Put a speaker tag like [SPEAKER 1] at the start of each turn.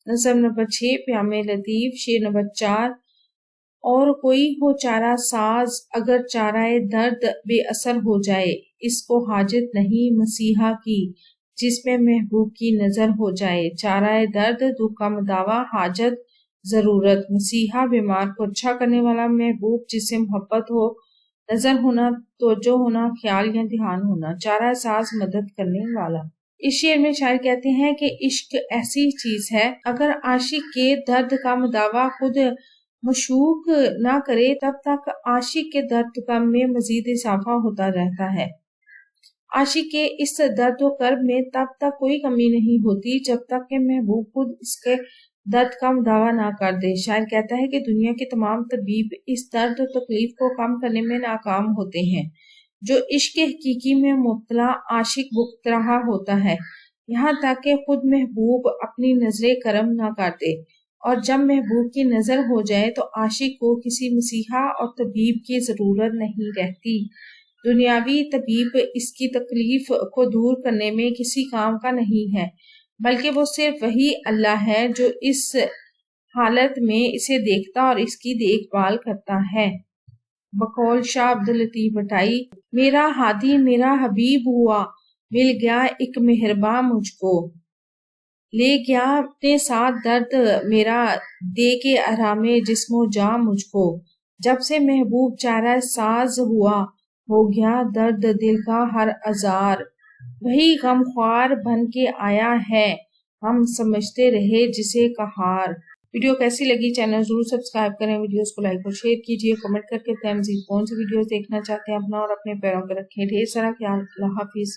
[SPEAKER 1] نظم نمبر 6 پیام لطیف شعر نمبر 4 اور کوئی ہو چارہ ساز اگر چارہ درد بے اثر ہو جائے، اس کو حاجت نہیں مسیحا کی جس میں محبوب کی نظر ہو جائے۔ چارہ درد دکھ دعویٰ حاجت ضرورت، مسیحا بیمار کو اچھا کرنے والا، محبوب جس سے محبت ہو، نظر ہونا توجہ ہونا خیال یا دھیان ہونا، چارہ ساز مدد کرنے والا۔ اس شعر میں شاعر کہتے ہیں کہ عشق ایسی چیز ہے اگر عاشق کے درد کا مداوع خود مشوق نہ کرے تب تک عاشق کے درد غم میں مزید اضافہ ہوتا رہتا ہے۔ عاشق کے اس درد و کرب میں تب تک کوئی کمی نہیں ہوتی جب تک کہ محبوب خود اس کے درد کا مداوع نہ کر دے۔ شاعر کہتا ہے کہ دنیا کے تمام طبیب اس درد و تکلیف کو کم کرنے میں ناکام ہوتے ہیں جو عشق حقیقی میں مبتلا عاشق بھگت رہا ہوتا ہے، یہاں تک کہ خود محبوب اپنی نظر کرم نہ کرتے، اور جب محبوب کی نظر ہو جائے تو عاشق کو کسی مسیحا اور طبیب کی ضرورت نہیں رہتی۔ دنیاوی طبیب اس کی تکلیف کو دور کرنے میں کسی کام کا نہیں ہے، بلکہ وہ صرف وہی اللہ ہے جو اس حالت میں اسے دیکھتا اور اس کی دیکھ بھال کرتا ہے۔ بقول شاہ عبداللطیف بھٹائی، میرا ہادی میرا حبیب ہوا، مل گیا ایک مہرباں مجھ کو، لے گیا اپنے ساتھ درد میرا، دے کے آرام جسم و جاں مجھ کو۔ جب سے محبوب چارہ ساز ہوا، ہو گیا درد دل کا ہر آزار، وہی غم خوار بن کے آیا ہے، ہم سمجھتے رہے جسے قہار۔ ویڈیو کیسی لگی چینل ضرور سبسکرائب کریں، ویڈیوز کو لائک اور شیئر کیجیے، کمنٹ کر کے بتائیں مزید کون سی ویڈیوز دیکھنا چاہتے ہیں، اپنا اور اپنے پیروں پہ رکھیں ڈھیر سارا خیال۔ اللہ حافظ۔